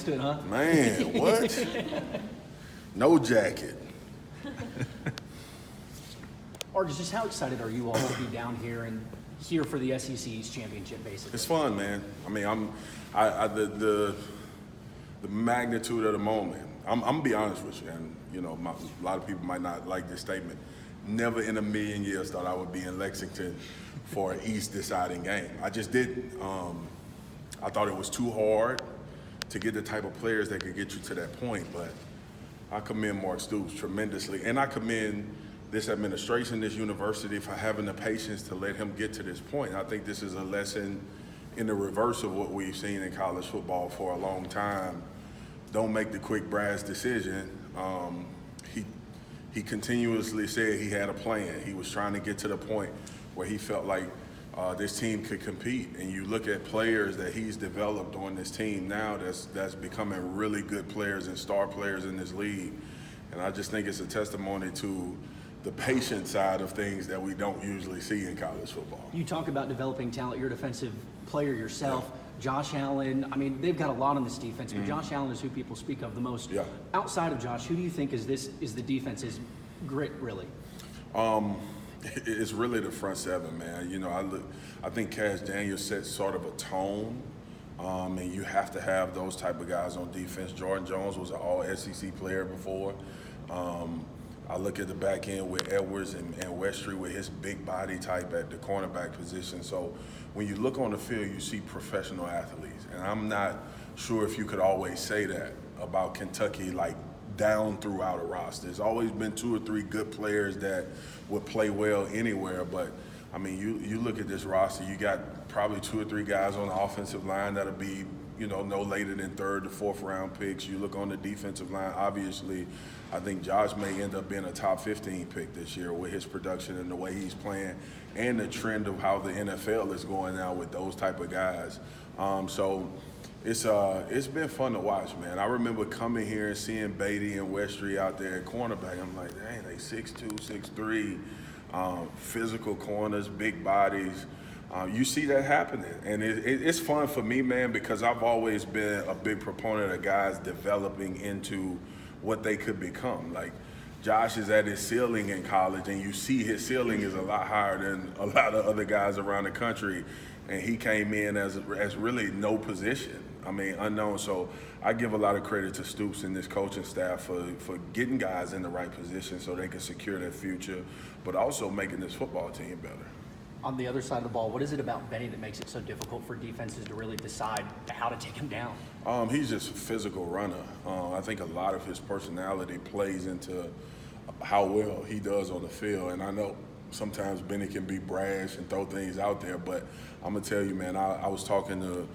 stood, huh? Man, what? No jacket. Artis, just how excited are you all to be down here and here for the SEC East Championship, basically? It's fun, man. I mean, the magnitude of the moment. I'm gonna be honest with you, and you know, a lot of people might not like this statement. Never in a million years thought I would be in Lexington for an East deciding game. I just didn't. I thought it was too hard to get the type of players that could get you to that point. But I commend Mark Stoops tremendously, and I commend this administration, this university, for having the patience to let him get to this point. I think this is a lesson in the reverse of what we've seen in college football for a long time. Don't make the quick, brass decision. He continuously said he had a plan. He was trying to get to the point where he felt like this team could compete. And you look at players that he's developed on this team now that's becoming really good players and star players in this league. And I just think it's a testimony to the patient side of things that we don't usually see in college football. You talk about developing talent. You're a defensive player yourself. Yeah. Josh Allen, I mean, they've got a lot on this defense, but Josh Allen is who people speak of the most. Yeah. Outside of Josh, who do you think is the defense's grit, really? It's really the front seven, man. You know, I think Cash Daniels sets sort of a tone, and you have to have those type of guys on defense. Jordan Jones was an all-SEC player before. I look at the back end with Edwards and Westry with his big body type at the cornerback position. So when you look on the field, you see professional athletes. And I'm not sure if you could always say that about Kentucky, like down throughout a roster. There's always been 2 or 3 good players that would play well anywhere. But, I mean, you look at this roster, you got probably 2 or 3 guys on the offensive line that'll be, you know, no later than 3rd to 4th round picks. You look on the defensive line, obviously, I think Josh may end up being a top 15 pick this year with his production and the way he's playing and the trend of how the NFL is going now with those type of guys. So it's been fun to watch, man. I remember coming here and seeing Beatty and Westry out there at cornerback. I'm like, dang, they 6'2", 6'3", physical corners, big bodies. You see that happening, and it's fun for me, man, because I've always been a big proponent of guys developing into what they could become. Like, Josh is at his ceiling in college, and you see his ceiling is a lot higher than a lot of other guys around the country, and he came in as really no position. I mean, unknown. So I give a lot of credit to Stoops and this coaching staff for getting guys in the right position so they can secure their future, but also making this football team better. On the other side of the ball, what is it about Benny that makes it so difficult for defenses to really decide how to take him down? He's just a physical runner. I think a lot of his personality plays into how well he does on the field. And I know sometimes Benny can be brash and throw things out there, but I'm going to tell you, man, I was talking to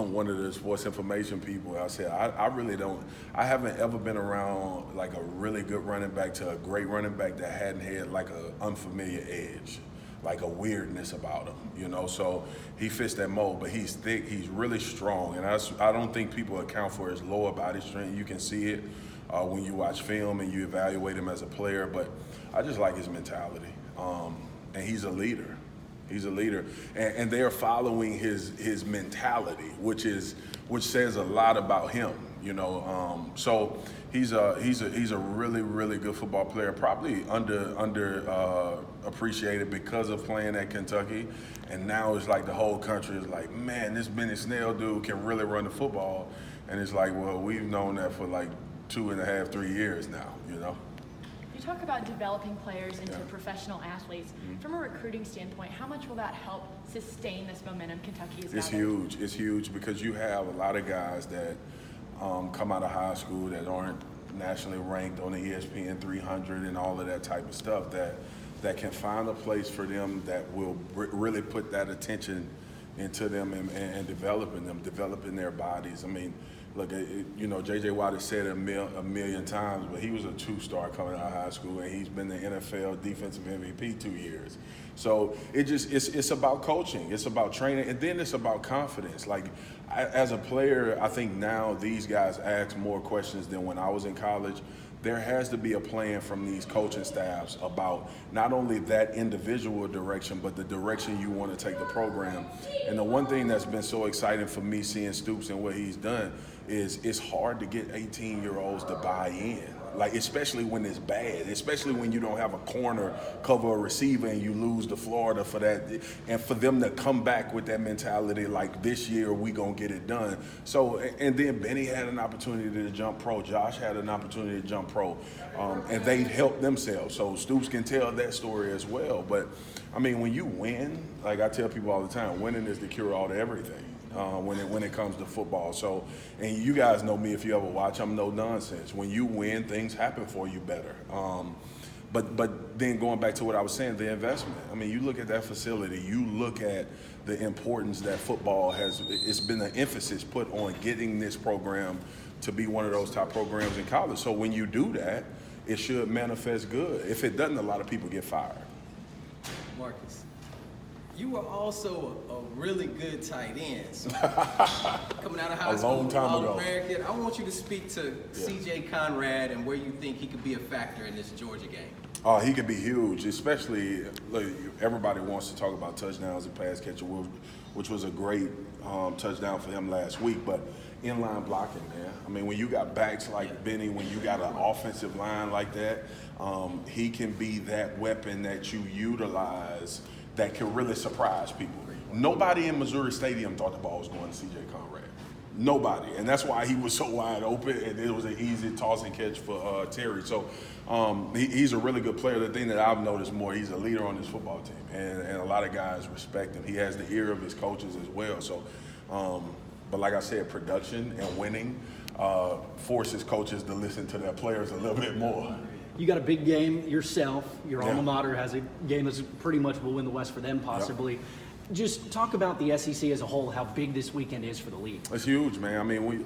one of the sports information people. I said, I haven't ever been around like a really good running back to a great running back that hadn't had like an unfamiliar edge, like a weirdness about him, you know. So he fits that mold, but he's thick, he's really strong, and I don't think people account for his lower body strength. You can see it when you watch film and you evaluate him as a player, but I just like his mentality, and he's a leader. He's a leader, and they're following his mentality, which says a lot about him, you know. So he's a really, really good football player, probably under appreciated because of playing at Kentucky, and now it's like the whole country is like, man, this Benny Snell dude can really run the football, and it's like, well, we've known that for like 2.5, 3 years now, you know. You talk about developing players into professional athletes. From a recruiting standpoint, how much will that help sustain this momentum Kentucky has It's huge. It's huge because you have a lot of guys that come out of high school that aren't nationally ranked on the ESPN 300 and all of that type of stuff that can find a place for them that will really put that attention into them and developing their bodies. I mean, look, you know, J.J. Watt has said it a million times, but he was a 2-star coming out of high school, and he's been the NFL defensive MVP 2 years. So it's about coaching, it's about training, and then it's about confidence. Like, as a player, I think now these guys ask more questions than when I was in college. There has to be a plan from these coaching staffs about not only that individual direction, but the direction you want to take the program. And the one thing that's been so exciting for me seeing Stoops and what he's done, is it's hard to get 18-year-olds to buy in. Like, especially when it's bad, especially when you don't have a corner cover a receiver and you lose to Florida for that, and for them to come back with that mentality like this year we gonna get it done. So, and then Benny had an opportunity to jump pro, Josh had an opportunity to jump pro, and they helped themselves. So Stoops can tell that story as well. But I mean, when you win, like I tell people all the time, winning is the cure all to everything. When it comes to football. So, and you guys know me, if you ever watch, I'm no nonsense. When you win, things happen for you better. But then going back to what I was saying, the investment. I mean, you look at that facility, you look at the importance that football has. It's been an emphasis put on getting this program to be one of those top programs in college. So when you do that, it should manifest good. If it doesn't, a lot of people get fired. Marcus, you were also a really good tight end. So coming out of high school, long time ago. All-American, I want you to speak to CJ Conrad and where you think he could be a factor in this Georgia game. He could be huge, especially like, everybody wants to talk about touchdowns and pass catcher, which was a great touchdown for him last week. But inline blocking, man. I mean, when you got backs like Benny, when you got an offensive line like that, he can be that weapon that you utilize that can really surprise people. Nobody in Missouri Stadium thought the ball was going to CJ Conrad. Nobody. And that's why he was so wide open, and it was an easy toss and catch for Terry. So he's a really good player. The thing that I've noticed more, he's a leader on this football team, and a lot of guys respect him. He has the ear of his coaches as well. So, but like I said, production and winning forces coaches to listen to their players a little bit more. You got a big game yourself. Your alma mater has a game that's pretty much will win the West for them, possibly. Yep. Just talk about the SEC as a whole, how big this weekend is for the league. It's huge, man. I mean,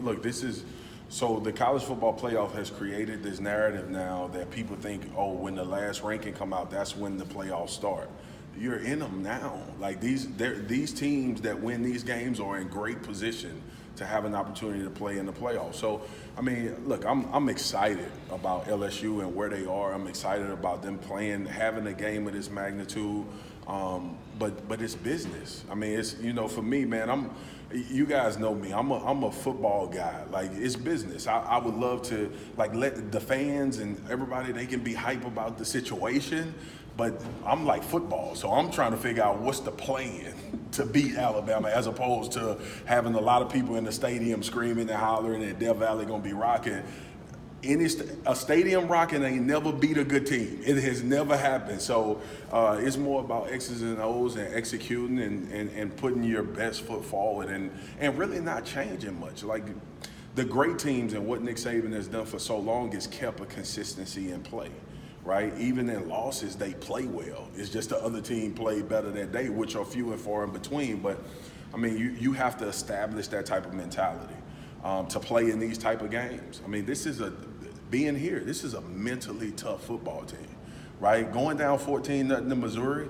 so the college football playoff has created this narrative now that people think, oh, when the last ranking come out, that's when the playoffs start. You're in them now. Like these teams that win these games are in great position to have an opportunity to play in the playoffs. So, I mean, look, I'm excited about LSU and where they are. I'm excited about them having a game of this magnitude. But it's business. I mean, it's, for me, man, you guys know me. I'm a football guy. Like, it's business. I would love to let the fans and everybody, they can be hype about the situation. But I'm like football, so I'm trying to figure out what's the plan to beat Alabama, as opposed to having a lot of people in the stadium screaming and hollering and Death Valley gonna be rocking. A stadium rocking ain't never beat a good team. It has never happened. So it's more about X's and O's and executing and putting your best foot forward and really not changing much. Like the great teams and what Nick Saban has done for so long is kept a consistency in play. Right? Even in losses, they play well. It's just the other team played better that day, which are few and far in between. But, I mean, you have to establish that type of mentality to play in these type of games. I mean, this is a mentally tough football team, right? Going down 14-0 to Missouri,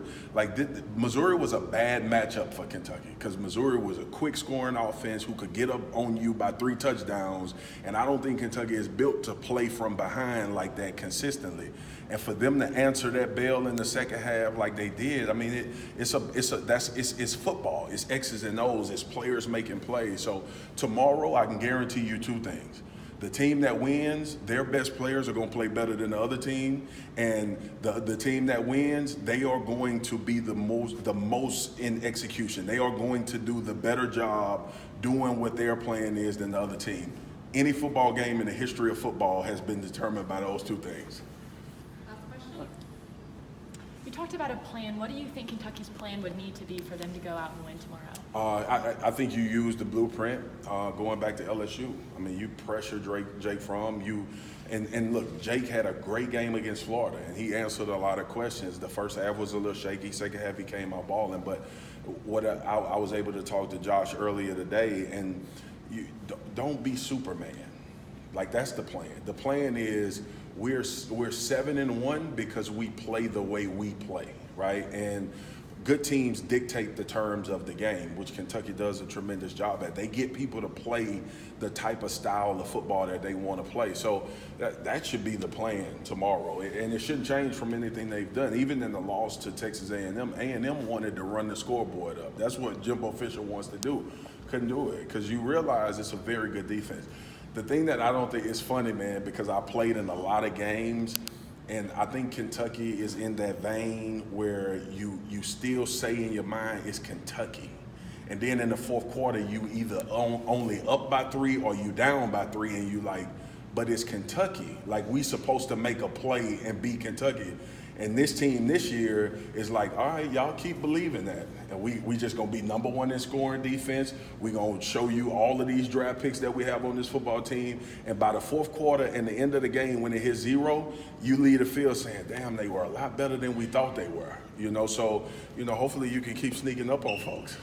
Missouri was a bad matchup for Kentucky because Missouri was a quick scoring offense who could get up on you by 3 touchdowns, and I don't think Kentucky is built to play from behind like that consistently. And for them to answer that bell in the second half like they did, I mean, it's football. It's X's and O's. It's players making plays. So tomorrow, I can guarantee you 2 things. The team that wins, their best players are going to play better than the other team, and the team that wins, they are going to be the most in execution. They are going to do the better job doing what their plan is than the other team. Any football game in the history of football has been determined by those 2 things. You talked about a plan. What do you think Kentucky's plan would need to be for them to go out and win tomorrow? I think you use the blueprint going back to LSU. I mean, you pressure Jake Fromm. And look, Jake had a great game against Florida, and he answered a lot of questions. The first half was a little shaky. Second half, he came out balling. But what I was able to talk to Josh earlier today, and you don't be Superman. Like, that's the plan. The plan is we're 7-1 because we play the way we play, right? And good teams dictate the terms of the game, which Kentucky does a tremendous job at. They get people to play the type of style of football that they want to play. So that should be the plan tomorrow. And it shouldn't change from anything they've done. Even in the loss to Texas A&M wanted to run the scoreboard up. That's what Jimbo Fisher wants to do. Couldn't do it because you realize it's a very good defense. The thing that I don't think is funny, man, because I played in a lot of games, and I think Kentucky is in that vein where you still say in your mind it's Kentucky. And then in the fourth quarter, you either only up by 3 or you down by 3, and you like, but it's Kentucky. Like, we supposed to make a play and beat Kentucky. And this team this year is like, all right, y'all keep believing that. And we just going to be number 1 in scoring defense. We're going to show you all of these draft picks that we have on this football team. And by the fourth quarter and the end of the game, when it hits 0, you leave the field saying, damn, they were a lot better than we thought they were. So, hopefully you can keep sneaking up on folks.